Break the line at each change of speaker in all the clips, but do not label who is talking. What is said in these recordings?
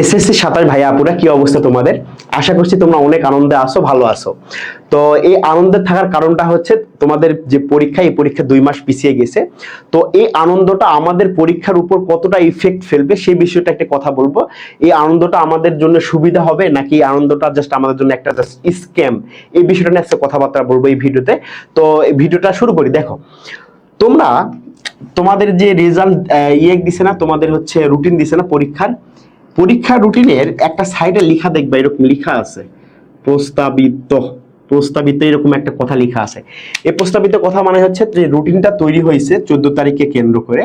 SSC 27 ভাইয়া আপুরা, কি অবস্থা তোমাদের? আশা করছি তোমরা অনেক আনন্দে আছো, ভালো আছো। তো এই আনন্দে থাকার কারণটা হচ্ছে তোমাদের যে পরীক্ষা, এই পরীক্ষা 2 মাস পিছিয়ে গেছে। তো এই আনন্দটা আমাদের পরীক্ষার উপর কতটা ইফেক্ট ফেলবে সেই বিষয়টা একটা কথা বলবো। এই আনন্দটা আমাদের জন্য সুবিধা হবে নাকি এই আনন্দটা জাস্ট আমাদের জন্য একটা জাস্ট স্ক্যাম, এই বিষয়টা নিয়ে আজকে কথাবার্তা বলবো এই ভিডিওতে। তো এই ভিডিওটা শুরু করি। দেখো, তোমরা তোমাদের যে রেজাল্ট দিছে না, তোমাদের হচ্ছে রুটিন দিছে না পরীক্ষার রুটিনের একটা সাইডে লেখা দেখবে, এরকম লেখা আছে প্রস্তাবিত। প্রস্তাবিত এরকম একটা কথা লেখা আছে। এই প্রস্তাবিত কথা মানে হচ্ছে যে রুটিনটা তৈরি হয়েছে 14 তারিখকে কেন্দ্র করে।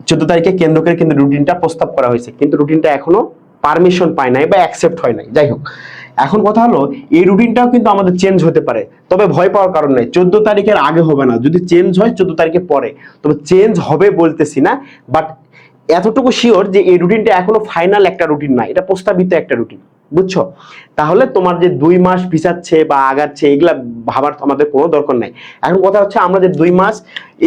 14 তারিখে কেন্দ্র করে কিন্তু রুটিনটা প্রস্তাব করা হয়েছে, কিন্তু রুটিনটা এখনো পারমিশন পায় নাই বা অ্যাকসেপ্ট হয় নাই। যাই হোক, এখন কথা হলো এই রুটিনটাও কিন্তু আমাদের চেঞ্জ হতে পারে, তবে ভয় পাওয়ার কারণ নেই। 14 তারিখের আগে হবে না, যদি চেঞ্জ হয় 14 তারিখের পরে, তবে চেঞ্জ হবে বলতেছি না। বাট এতটুকু শিওর যে এই রুটিনটা এখনো ফাইনাল একটা রুটিন না, এটা প্রস্তাবিত একটা রুটিন, বুঝছো? তাহলে তোমার যে 2 মাস পিছাচ্ছে বা আগাচ্ছে এগুলা ভাবার আমাদের কোনো দরকার নাই। এখন কথা হচ্ছে আমরা যে 2 মাস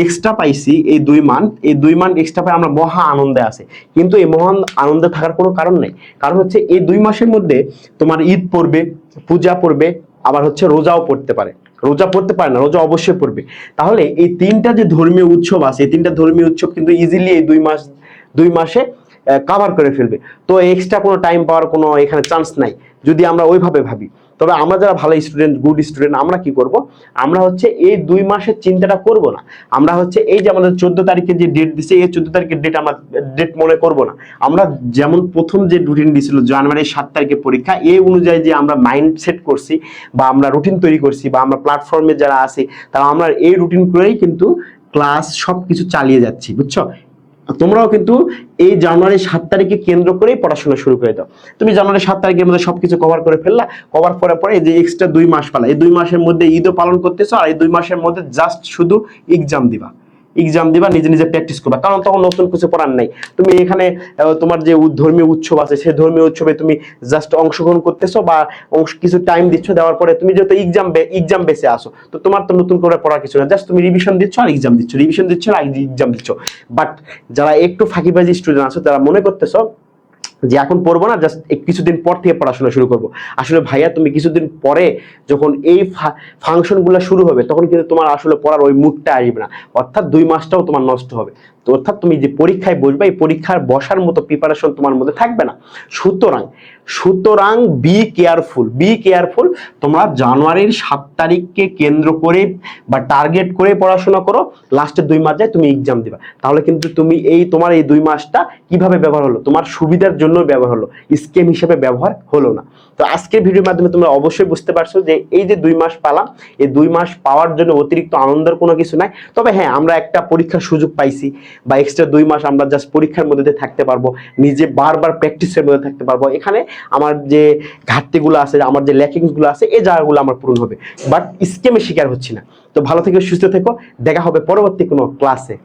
এক্সট্রা পাইছি, এই 2 মান্থ এক্সট্রা পাই আমরা মহা আনন্দে আছে, কিন্তু এই মহান আনন্দে থাকার কোনো কারণ নেই। কারণ হচ্ছে এই 2 মাসের মধ্যে তোমার ঈদ পড়বে, পূজা পড়বে, আবার হচ্ছে রোজাও পড়তে পারে। রোজা পড়তে পারে না, রোজা অবশ্যই পড়বে। তাহলে এই 3টা যে ধর্মীয় উৎসব আছে, এই 3টা ধর্মীয় উৎসব কিন্তু ইজিলি এই 2 মাসে কভার করে ফেলবে। তো এক্সট্রা কোনো টাইম পাওয়ার কোনো এখানে চান্স নাই যদি আমরা ওইভাবে ভাবি। তবে আমরা যারা ভালো স্টুডেন্ট, গুড স্টুডেন্ট, আমরা কি করব? আমরা হচ্ছে এই 2 মাসের চিন্তাটা করব না। আমরা হচ্ছে এই যে আমাদের 14 তারিখে যে ডেট দিছে, এই 14 তারিখের ডেট আমরা ডেট মনে করব না। আমরা যেমন প্রথম যে রুটিন দিছিল জানুয়ারি 7 তারিখে পরীক্ষা, এই অনুযায়ী যে আমরা মাইন্ড সেট করছি বা আমরা রুটিন তৈরি করছি বা আমরা প্ল্যাটফর্মে যারা আছি তারা আমরা এই রুটিন করেই কিন্তু ক্লাস সবকিছু চালিয়ে যাচ্ছি, বুঝছো? তোমরাও কিন্তু এই জানুয়ারি 7 তারিখে কেন্দ্র করেই পড়াশোনা শুরু করে দাও। তুমি জানুয়ারি 7 তারিখের মধ্যে সবকিছু কভার করে ফেললা, কভার করার পরে এই যে এক্সট্রা 2 মাস পালা, এই 2 মাসের মধ্যে ঈদও পালন করতেছো, আর এই 2 মাসের মধ্যে জাস্ট শুধু এক্সাম দিবা। নিজে নিজে প্র্যাকটিস করবা, কারণ তখন নতুন কিছু পড়ার নাই। তুমি এখানে তোমার যে ধর্মীয় উৎসব আছে, সেই ধর্মীয় উৎসবে তুমি জাস্ট অংশগ্রহণ করতেছো বা কিছু টাইম দিচ্ছ, দেওয়ার পরে তুমি যেহেতু এক্সাম বেসে আসো, তো তোমার তো নতুন করে পড়ার কিছু না, জাস্ট তুমি রিভিশন দিচ্ছ আর এক্সাম দিচ্ছ, আর এক্সাম দিচ্ছ। বাট যারা একটু ফাঁকিবাজি স্টুডেন্ট আছো, যারা মনে করতেছো যে এখন পড়বো না, জাস্ট কিছুদিন পর থেকে পড়াশোনা শুরু করব, আসলে ভাইয়া তুমি কিছুদিন পরে যখন এই ফাংশনগুলো শুরু হবে তখন কিন্তু তোমার আসলে পড়ার ওই মুডটা আসবে না, অর্থাৎ 2 মাসটাও তোমার নষ্ট হবে। তো অর্থাৎ তুমি যে পরীক্ষায় বসবে, এই পরীক্ষার বসার মতো প্রিপারেশন তোমার মধ্যে থাকবে না। সুতরাং বি কেয়ারফুল। তোমরা জানুয়ারির 7 তারিখকে কেন্দ্র করে বা টার্গেট করে পড়াশোনা করো, লাস্টের 2 মাস যায় তুমি এক্সাম দিবা। তাহলে কিন্তু তুমি তোমার এই 2 মাসটা কিভাবে ব্যবহার হলো? তোমার সুবিধার জন্য ব্যবহার হলো, স্কেম হিসেবে ব্যবহার হলো না। তো আজকের ভিডিওর মাধ্যমে তোমরা অবশ্যই বুঝতে পারছো যে এই যে 2 মাস পালাম, এই 2 মাস পাওয়ার জন্য অতিরিক্ত আনন্দের কোনো কিছু নাই। তবে হ্যাঁ, আমরা একটা পরীক্ষার সুযোগ পাইছি, বা এক্সট্রা 2 মাস আমরা জাস্ট পরীক্ষার মধ্যে থাকতে পারবো, নিজে বারবার প্র্যাকটিসের মধ্যে থাকতে পারবো। এখানে আমার যে ঘাটতিগুলো আছে, আমার যে ল্যাকিংস গুলো আছে, এই জায়গাগুলো আমার পূরণ হবে, বাট স্কেমে শিকার হচ্ছি না। তো ভালো থেকো, সুস্থ থেকো, দেখা হবে পরবর্তী কোনো ক্লাসে।